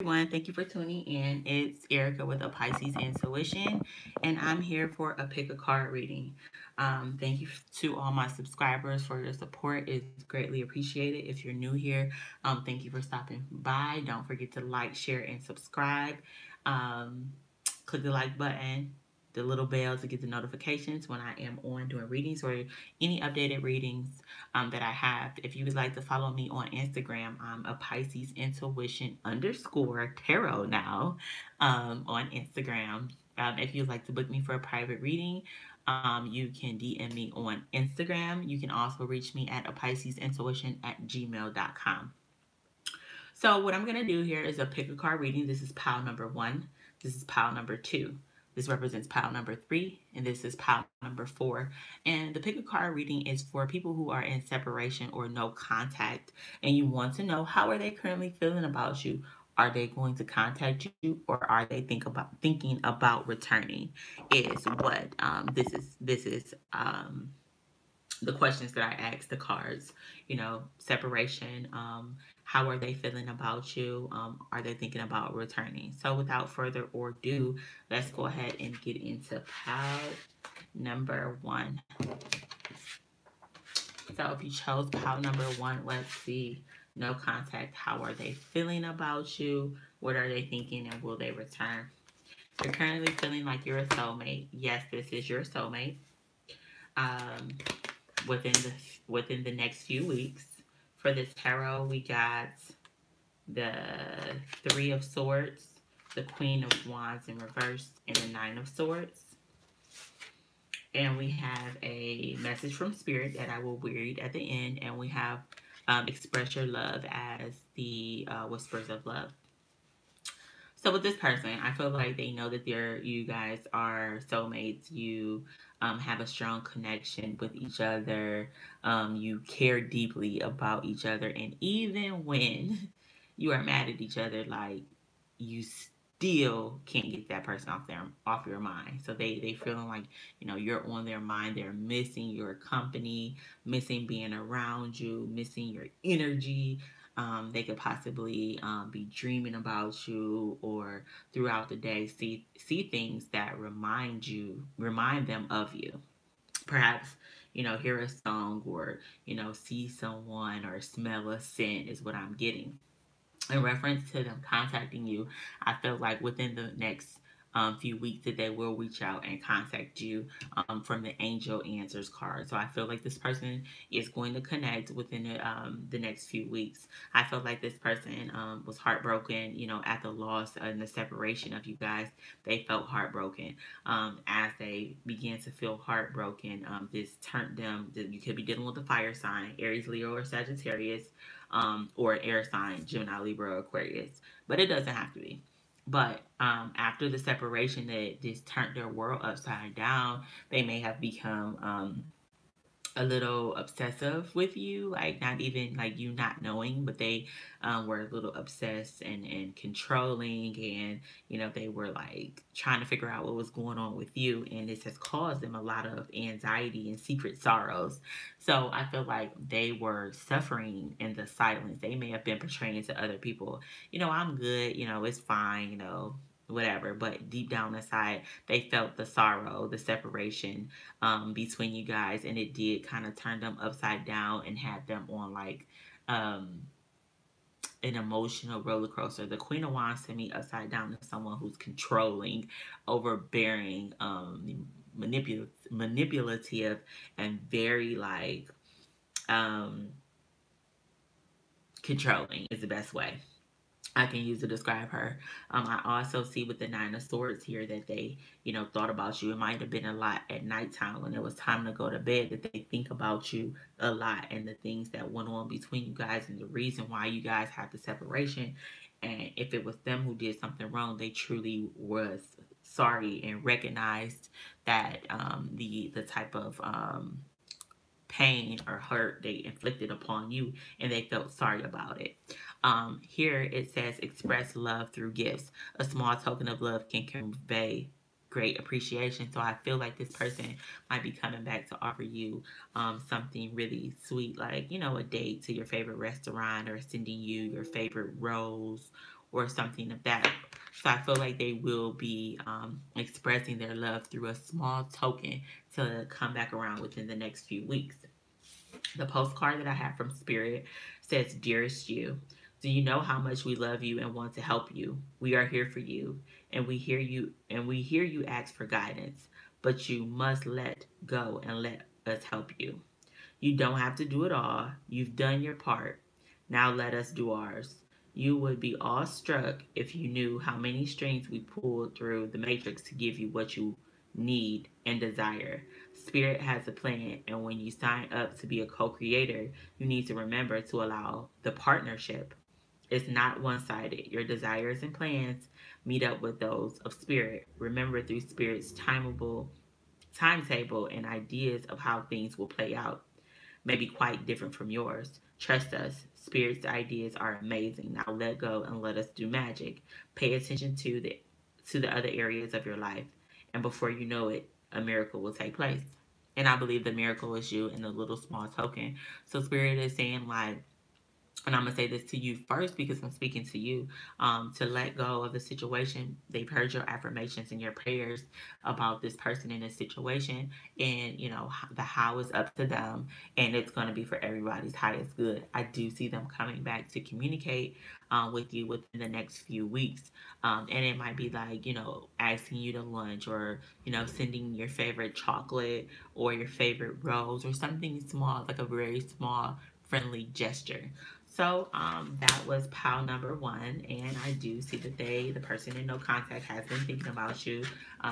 Everyone, thank you for tuning in. It's Erica with a Pisces Intuition, and I'm here for a pick a card reading. Thank you to all my subscribers for your support. It's greatly appreciated. If you're new here, thank you for stopping by. Don't forget to like, share, and subscribe. Um, Click the like button, the little bell to get the notifications when I am on doing readings or any updated readings that I have. If you would like to follow me on Instagram, I'm a Pisces Intuition underscore tarot now on Instagram. If you'd like to book me for a private reading, you can DM me on Instagram. You can also reach me at a Pisces Intuition at gmail.com. So what I'm going to do here is a pick a card reading. This is pile number 1. This is pile number 2. This represents pile number 3, and this is pile number 4. And the pick a card reading is for people who are in separation or no contact, and you want to know how are they currently feeling about you. Are they going to contact you, or are they thinking about returning? Is what this is the questions that I ask the cards. Separation. How are they feeling about you? Are they thinking about returning? So, without further ado, let's go ahead and get into pile number 1. So, if you chose pile number 1, let's see. No contact. How are they feeling about you? What are they thinking, and will they return? You're currently feeling like you're a soulmate. Yes, this is your soulmate. Um, within the next few weeks. For this tarot, we got the Three of Swords, the Queen of Wands in reverse, and the Nine of Swords. And we have a message from Spirit that I will read at the end, and we have Express Your Love as the Whispers of Love. So with this person, I feel like they know that you guys are soulmates. You have a strong connection with each other. You care deeply about each other, and even when you are mad at each other, like you still can't get that person off your mind. So they feeling like you're on their mind. They're missing your company, missing being around you, missing your energy. They could possibly be dreaming about you, or throughout the day see things that remind them of you. Perhaps hear a song, or see someone, or smell a scent is what I'm getting. In reference to them contacting you, I feel like within the next few weeks that they will reach out and contact you from the Angel Answers card. So I feel like this person is going to connect within the next few weeks. I feel like this person was heartbroken, at the loss and the separation of you guys. They felt heartbroken. As they began to feel heartbroken, this turned them. You could be dealing with a fire sign, Aries, Leo, or Sagittarius, or air sign, Gemini, Libra, Aquarius. But it doesn't have to be. But after the separation, that this turned their world upside down. They may have become a little obsessive with you, like not even like you not knowing, but they were a little obsessed and controlling, and they were like trying to figure out what was going on with you, and this has caused them a lot of anxiety and secret sorrows. So I feel like they were suffering in the silence. They may have been portraying to other people, I'm good, it's fine, whatever. But deep down inside, they felt the sorrow, the separation between you guys, and it did kind of turn them upside down and had them on like um, an emotional roller coaster. The Queen of Wands to me upside down is someone who's controlling, overbearing, manipulative, and very like um, controlling is the best way I can use to describe her. I also see with the Nine of Swords here that they, thought about you. It might have been a lot at nighttime when it was time to go to bed, that they think about you a lot, and the things that went on between you guys and the reason why you guys had the separation. And if it was them who did something wrong, they truly was sorry and recognized that the type of pain or hurt they inflicted upon you, and they felt sorry about it. Here it says express love through gifts. A small token of love can convey great appreciation. So I feel like this person might be coming back to offer you something really sweet, like a date to your favorite restaurant, or sending you your favorite rose, or something of that. So I feel like they will be expressing their love through a small token to come back around within the next few weeks. The postcard that I have from Spirit says, "Dearest you, do you know how much we love you and want to help you? We are here for you, and we hear you ask for guidance, but you must let go and let us help you. You don't have to do it all. You've done your part. Now let us do ours. You would be awestruck if you knew how many strings we pulled through the matrix to give you what you need and desire. Spirit has a plan, and when you sign up to be a co creator, you need to remember to allow the partnership. It's not one sided. Your desires and plans meet up with those of Spirit. Remember, through Spirit's timetable and ideas of how things will play out may be quite different from yours. Trust us. Spirit's ideas are amazing. Now let go and let us do magic. Pay attention to the other areas of your life, and before you know it, a miracle will take place. And I believe the miracle is you in a little small token. So Spirit is saying, like, and I'm gonna say this to you first because I'm speaking to you, to let go of the situation. They've heard your affirmations and your prayers about this person in this situation, and the how is up to them, and it's gonna be for everybody's highest good. I do see them coming back to communicate with you within the next few weeks, and it might be like asking you to lunch, or sending your favorite chocolate or your favorite rose or something small, like a very small friendly gesture. So that was pile number one, and I do see that the person in no contact, has been thinking about you.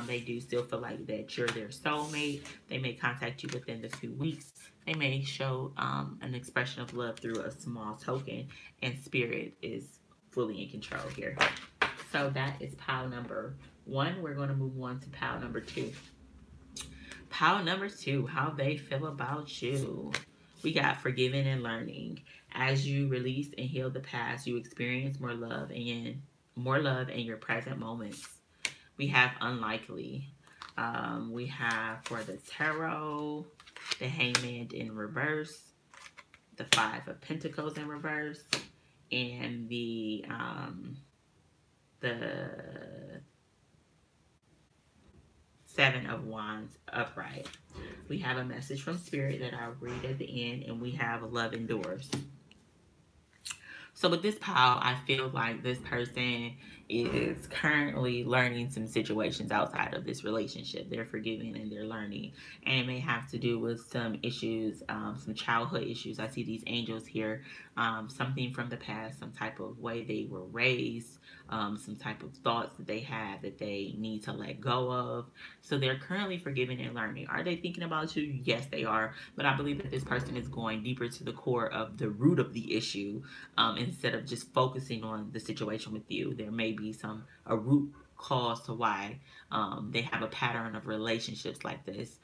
They do still feel like that you're their soulmate. They may contact you within the 2 weeks. They may show an expression of love through a small token, and Spirit is fully in control here. So that is pile number one. We're going to move on to pile number two. Pile number two, how they feel about you. We got forgiving and learning. As you release and heal the past, you experience more love in your present moments. We have unlikely. We have for the tarot, the Hangman in reverse, the Five of Pentacles in reverse, and the Seven of Wands upright. We have a message from Spirit that I'll read at the end, and we have love endures. So with this pile, I feel like this person is currently learning some situations outside of this relationship. They're forgiving and they're learning. And it may have to do with some issues, some childhood issues. I see these angels here, something from the past, some type of way they were raised, some type of thoughts that they have that they need to let go of. So they're currently forgiving and learning. Are they thinking about you? Yes, they are. But I believe that this person is going deeper to the core of the root of the issue, instead of just focusing on the situation with you. There may be a root cause to why they have a pattern of relationships like this.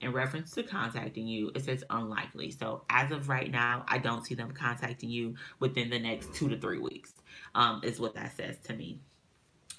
In reference to contacting you, it says unlikely. So as of right now, I don't see them contacting you within the next 2 to 3 weeks, is what that says to me.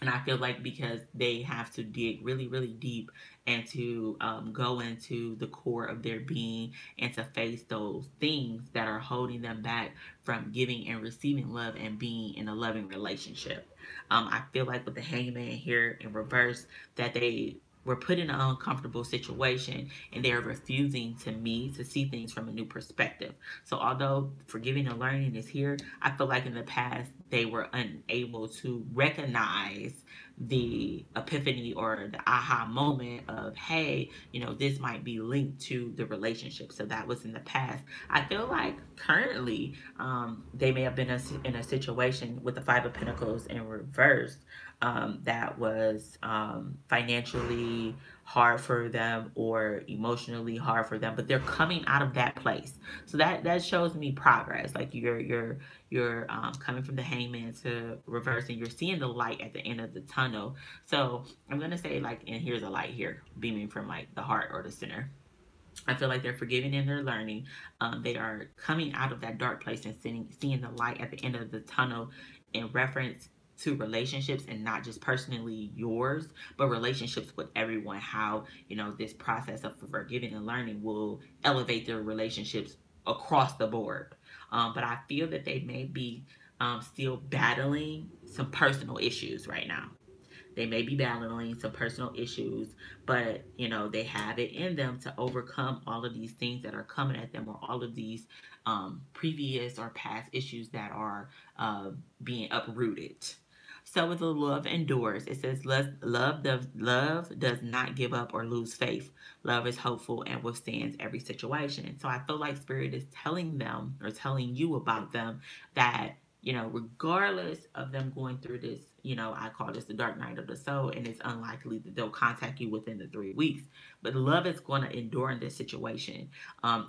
And I feel like because they have to dig really, really deep and to go into the core of their being and to face those things that are holding them back from giving and receiving love and being in a loving relationship. I feel like with the Hangman here in reverse, that they were put in an uncomfortable situation and they're refusing to see things from a new perspective. So although forgiving and learning is here, I feel like in the past they were unable to recognize the epiphany or the aha moment of, hey, this might be linked to the relationship. So that was in the past. I feel like currently they may have been in a situation with the Five of Pentacles in reverse, that was financially hard for them or emotionally hard for them, but they're coming out of that place. So that shows me progress. Like you're coming from the Hangman to reverse, and you're seeing the light at the end of the tunnel. So I'm gonna say, like, and here's a light here beaming from like the heart or the center. I feel like they're forgiving and they're learning. They are coming out of that dark place and seeing the light at the end of the tunnel in reference to relationships, and not just personally yours, but relationships with everyone. How, this process of forgiving and learning will elevate their relationships across the board. But I feel that they may be still battling some personal issues right now. They may be battling some personal issues, but they have it in them to overcome all of these things that are coming at them, or all of these previous or past issues that are being uprooted. So with the love endures, it says love does not give up or lose faith. Love is hopeful and withstands every situation. So I feel like Spirit is telling them, or telling you about them, that regardless of them going through this, I call this the dark night of the soul, and it's unlikely that they'll contact you within the 3 weeks. But love is going to endure in this situation.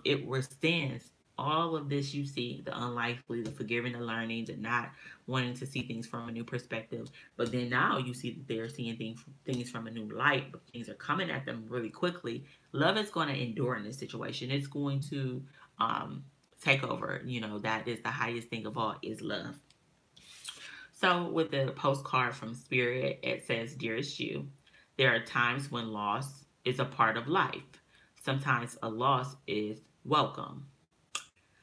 It withstands all of this you see, the unlikely, the forgiving, the learning, the not wanting to see things from a new perspective. But then now you see that they're seeing things from a new light, but things are coming at them really quickly. Love is going to endure in this situation. It's going to take over. That is the highest thing of all, is love. So with the postcard from Spirit, it says, Dearest you, there are times when loss is a part of life. Sometimes a loss is welcome.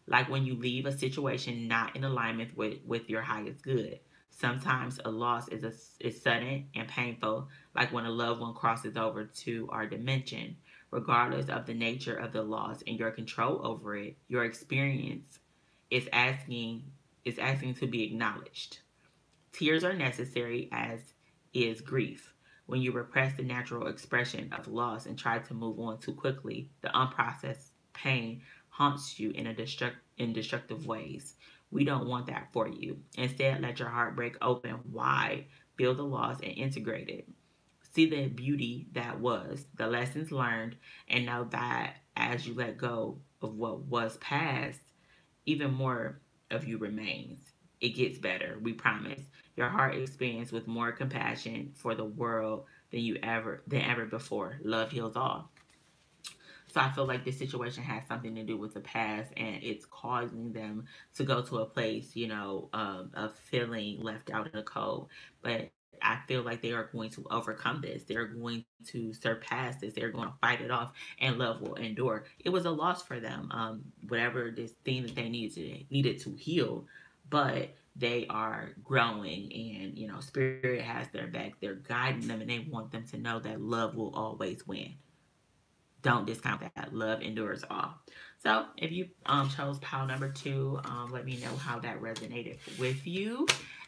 Like when you leave a situation not in alignment with your highest good. Sometimes a loss is sudden and painful, like when a loved one crosses over to our dimension. Regardless of the nature of the loss and your control over it, your experience is asking to be acknowledged. Tears are necessary, as is grief. When you repress the natural expression of loss and try to move on too quickly, the unprocessed pain haunts you in destructive ways. We don't want that for you. Instead, let your heart break open wide, feel the loss, and integrate it. See the beauty that was, the lessons learned, and know that as you let go of what was past, even more of you remains. It gets better, we promise. Your heart expands with more compassion for the world than ever before. Love heals all. So I feel like this situation has something to do with the past, and it's causing them to go to a place, of feeling left out in the cold. But I feel like they are going to overcome this. They're going to surpass this. They're going to fight it off, and love will endure. It was a loss for them, whatever this thing that they needed to heal, but they are growing, and Spirit has their back. They're guiding them, and they want them to know that love will always win. Don't discount that. Love endures all. So if you chose pile number 2, let me know how that resonated with you.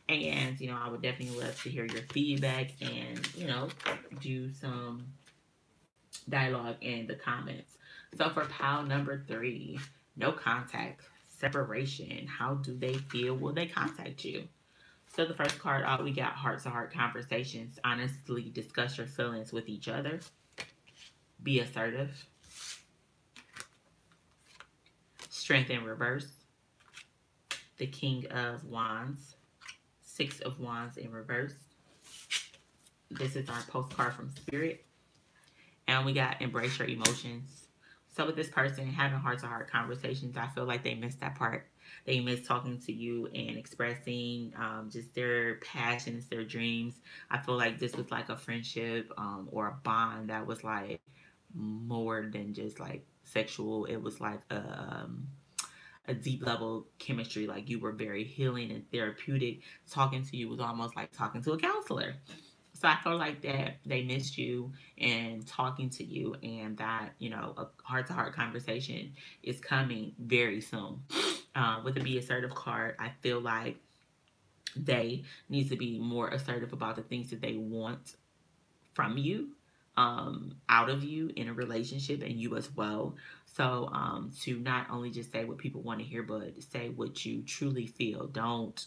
And, I would definitely love to hear your feedback, and, do some dialogue in the comments. So for pile number 3, no contact, separation. How do they feel? Will they contact you? So the first card out, we got heart-to-heart conversations. Honestly discuss your feelings with each other. Be assertive. Strength in reverse. The King of Wands. 6 of Wands in reverse. This is our postcard from Spirit. And we got embrace your emotions. So with this person having heart-to-heart conversations, I feel like they missed that part. They miss talking to you and expressing just their passions, their dreams. I feel like this was like a friendship, or a bond that was like more than just like sexual. It was like a deep level chemistry. Like you were very healing and therapeutic. Talking to you was almost like talking to a counselor. So I feel like that they missed you and talking to you, and that a heart to heart conversation is coming very soon. With the be assertive card, I feel like they need to be more assertive about the things that they want from you, out of you in a relationship, and you as well. So to not only just say what people want to hear, but say what you truly feel. Don't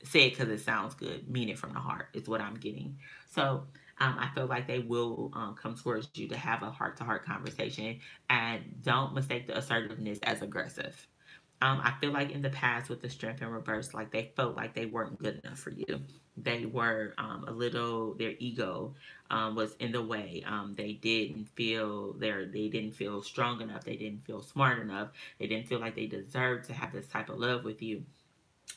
say it because it sounds good. Mean it from the heart is what I'm getting. So I feel like they will come towards you to have a heart-to-heart conversation, and don't mistake the assertiveness as aggressive. I feel like in the past with the strength in reverse, like they felt like they weren't good enough for you. They were their ego was in the way. They didn't feel strong enough. They didn't feel smart enough. They didn't feel like they deserved to have this type of love with you.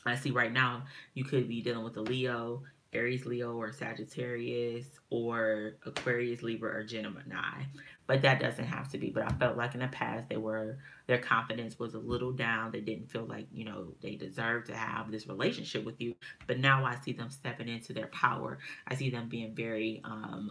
I see right now you could be dealing with a Leo, Aries, Leo, or Sagittarius, or Aquarius, Libra, or Gemini. But that doesn't have to be. But I felt like in the past their confidence was a little down. They didn't feel like, they deserved to have this relationship with you. But now I see them stepping into their power. I see them being very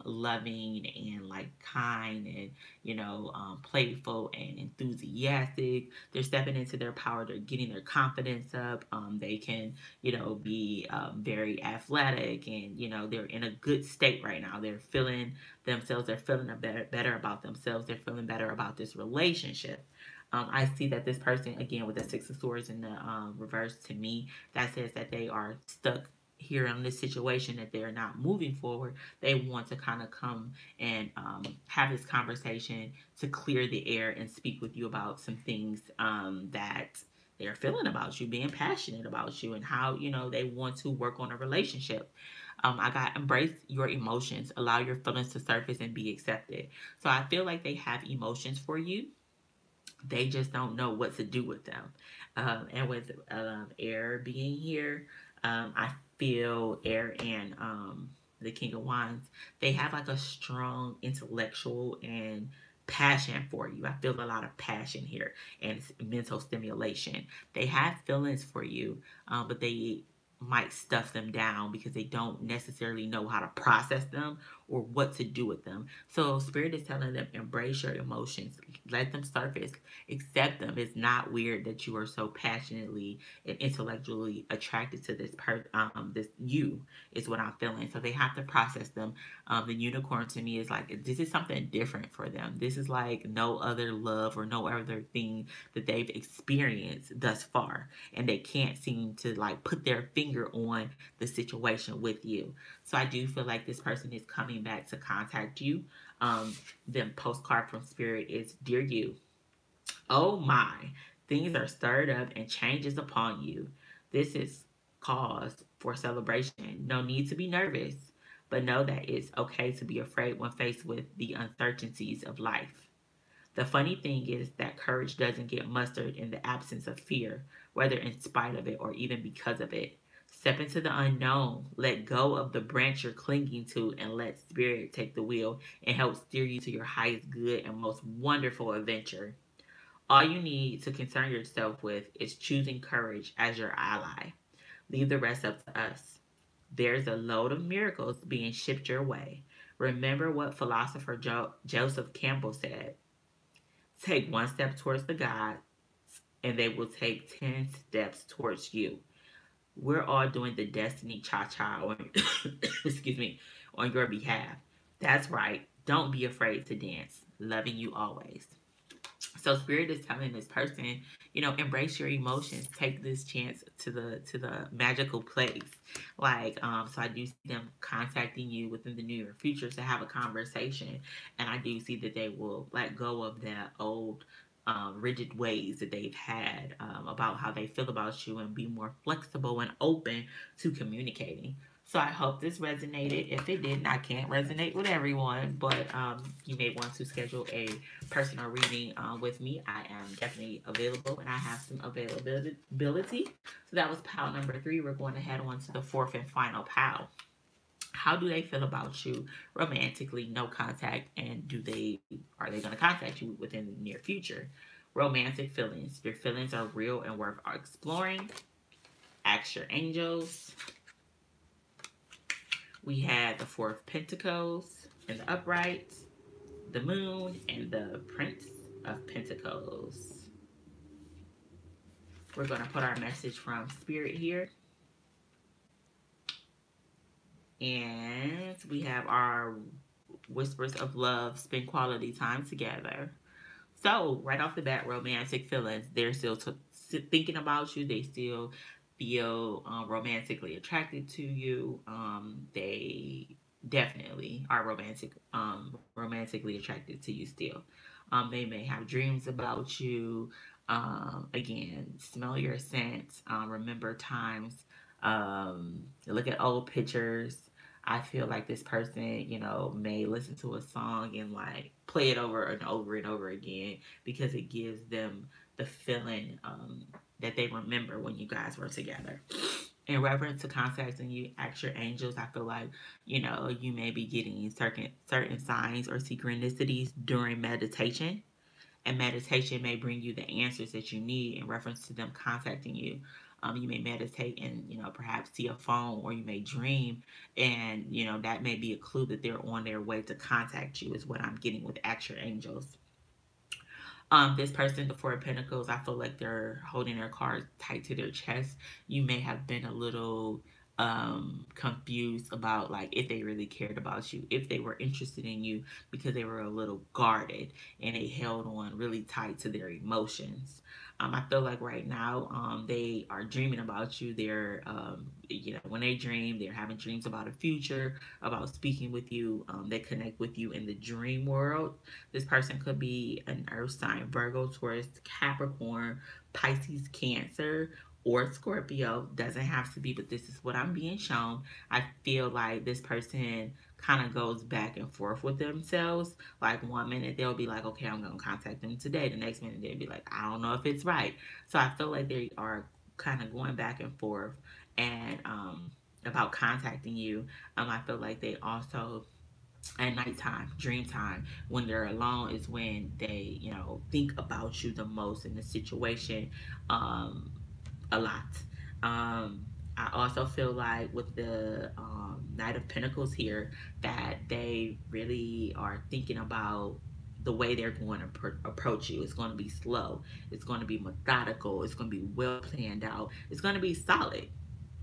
loving and like kind and playful and enthusiastic. They're stepping into their power. They're getting their confidence up. They can be very athletic, and they're in a good state right now. They're feeling themselves. They're feeling better about themselves. They're feeling better about this relationship. I see that this person, again, with the Six of Swords in the reverse, to me, that says that they are stuck here in this situation, that they're not moving forward. They want to kind of come and have this conversation to clear the air and speak with you about some things that they're feeling about you, being passionate about you, and how they want to work on a relationship. I got embrace your emotions, allow your feelings to surface and be accepted. So I feel like they have emotions for you. They just don't know what to do with them. And with air being here, I feel air and the King of Wands, they have like a strong intellectual and passion for you. I feel a lot of passion here and mental stimulation. They have feelings for you, but they might stuff them down because they don't necessarily know how to process them or what to do with them. So Spirit is telling them, embrace your emotions, let them surface, accept them. It's not weird that you are so passionately and intellectually attracted to this you is what I'm feeling. So they have to process them. The unicorn to me is like, this is something different for them. This is like no other love or no other thing that they've experienced thus far, and they can't seem to like put their finger on the situation with you. So I do feel like this person is coming back to contact you. The postcard from Spirit is, Dear You, oh my, things are stirred up and changes upon you. This is cause for celebration. No need to be nervous, but know that it's okay to be afraid when faced with the uncertainties of life. The funny thing is that courage doesn't get mustered in the absence of fear, whether in spite of it or even because of it. Step into the unknown, let go of the branch you're clinging to, and let Spirit take the wheel and help steer you to your highest good and most wonderful adventure. All you need to concern yourself with is choosing courage as your ally. Leave the rest up to us. There's a load of miracles being shipped your way. Remember what philosopher Joseph Campbell said: take one step towards the gods, and they will take 10 steps towards you. We're all doing the destiny cha-cha on, excuse me, on your behalf. That's right. Don't be afraid to dance. Loving you always. So Spirit is telling this person, embrace your emotions. Take this chance to the magical place. Like, so I do see them contacting you within the near future to have a conversation, and I do see that they will let go of that old rigid ways that they've had about how they feel about you, and be more flexible and open to communicating. So I hope this resonated. If it didn't, I can't resonate with everyone, but you may want to schedule a personal reading with me. I am definitely available, and I have some availability. So that was pile number 3. We're going to head on to the 4th and final pile. How do they feel about you romantically? No contact, and are they going to contact you within the near future? Romantic feelings. Your feelings are real and worth exploring. Ask your angels. We had the 4 of Pentacles in the upright, the Moon, and the Prince of Pentacles. We're going to put our message from Spirit here. And we have our whispers of love, spend quality time together. So, right off the bat, romantic feelings. They're still thinking about you. They still feel romantically attracted to you. They definitely are romantically attracted to you still. They may have dreams about you. Again, smell your scent. Remember times. Look at old pictures. I feel like this person, may listen to a song and like play it over and over and over again, because it gives them the feeling that they remember when you guys were together. In reference to contacting you, ask your angels. I feel like, you may be getting certain signs or synchronicities during meditation. And meditation may bring you the answers that you need in reference to them contacting you. You may meditate and, perhaps see a phone, or you may dream, and, that may be a clue that they're on their way to contact you, is what I'm getting with ask your angels. This person, the Four of Pentacles, I feel like they're holding their cards tight to their chest. You may have been a little confused about, like, if they really cared about you, if they were interested in you, because they were a little guarded and they held on really tight to their emotions. I feel like right now they are dreaming about you. They're, when they dream, they're having dreams about a future, about speaking with you. They connect with you in the dream world. This person could be an earth sign: Virgo, Taurus, Capricorn, Pisces, Cancer, or Scorpio. Doesn't have to be, but this is what I'm being shown. I feel like this person kind of goes back and forth with themselves. Like, one minute they'll be like, okay, I'm going to contact them today. The next minute they'll be like, I don't know if it's right. So I feel like they are kind of going back and forth, and about contacting you. I feel like they also, at nighttime, dream time, when they're alone, is when they, think about you the most in the situation, a lot. I also feel like with the Knight of Pentacles here, that they really are thinking about the way they're going to approach you. It's going to be slow. It's going to be methodical. It's going to be well planned out. It's going to be solid.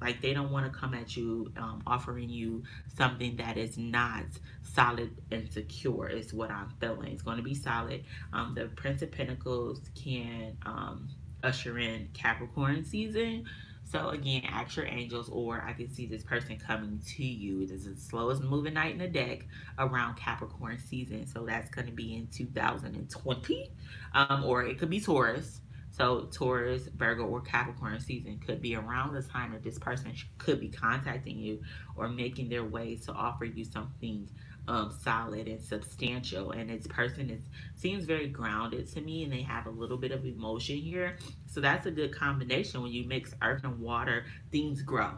Like, they don't want to come at you offering you something that is not solid and secure, is what I'm feeling. It's going to be solid. The Prince of Pentacles can usher in Capricorn season. So again, ask your angels, or I can see this person coming to you. It is the slowest moving night in the deck around Capricorn season. So that's going to be in 2020, or it could be Taurus. So Taurus, Virgo, or Capricorn season could be around the time that this person could be contacting you or making their way to offer you something solid and substantial. And this person seems very grounded to me, and they have a little bit of emotion here. So that's a good combination. When you mix earth and water, things grow.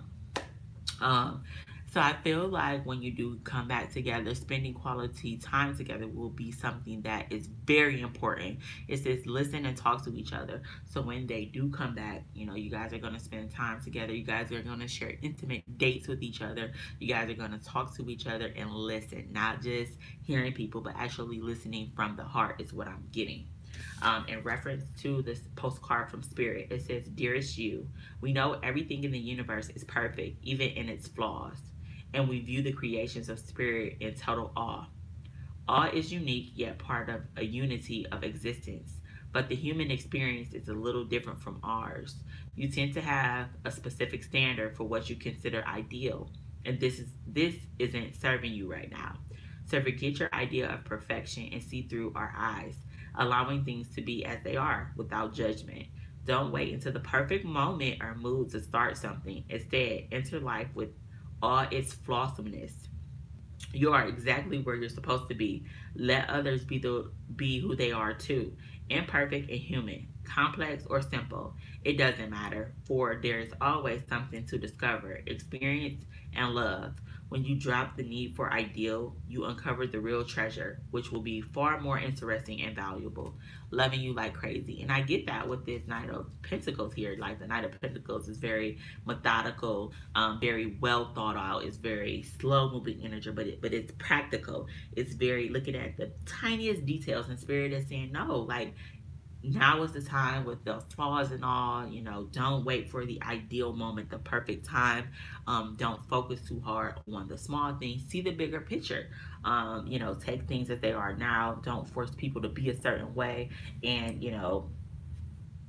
So I feel like when you do come back together, spending quality time together will be something that is very important. It says listen and talk to each other. So when they do come back, you guys are going to spend time together. You guys are going to share intimate dates with each other. You guys are going to talk to each other and listen, not just hearing people, but actually listening from the heart, is what I'm getting. In reference to this postcard from Spirit, it says, Dearest you, we know everything in the universe is perfect, even in its flaws, and we view the creations of Spirit in total awe. Awe is unique, yet part of a unity of existence, but the human experience is a little different from ours. You tend to have a specific standard for what you consider ideal, and this isn't serving you right now. So forget your idea of perfection and see through our eyes, allowing things to be as they are without judgment. Don't wait until the perfect moment or mood to start something. Instead, enter life with all its flawsomeness. You are exactly where you're supposed to be. Let others be who they are too. Imperfect and human, complex or simple, it doesn't matter, for there is always something to discover, experience, and love. When you drop the need for ideal, you uncover the real treasure, which will be far more interesting and valuable. Loving you like crazy. And I get that with this Knight of Pentacles here. Like, the Knight of Pentacles is very methodical, very well thought out. It's very slow moving energy, but it's practical. It's very looking at the tiniest details, and Spirit is saying, no, like, now is the time with the flaws and all. Don't wait for the ideal moment, the perfect time. Don't focus too hard on the small things. See the bigger picture. Take things as they are now. Don't force people to be a certain way. And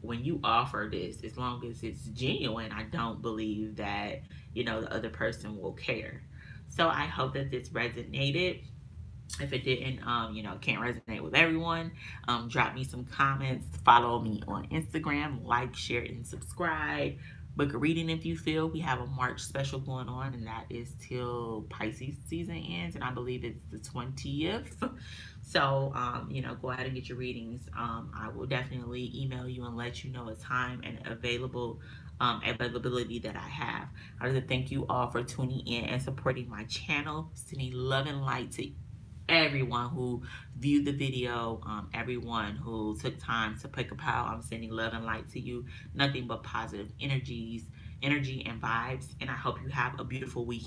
when you offer this, as long as it's genuine, I don't believe that the other person will care. So I hope that this resonated. If it didn't, can't resonate with everyone, drop me some comments. Follow me on Instagram. Like, share, and subscribe. Book a reading if you feel. We have a March special going on, and that is till Pisces season ends, and I believe it's the 20th. So, go ahead and get your readings. I will definitely email you and let you know a time and available availability that I have. I want to thank you all for tuning in and supporting my channel. Sending love and light to everyone who viewed the video, everyone who took time to pick a pile. I'm sending love and light to you. Nothing but positive energy and vibes. And I hope you have a beautiful weekend.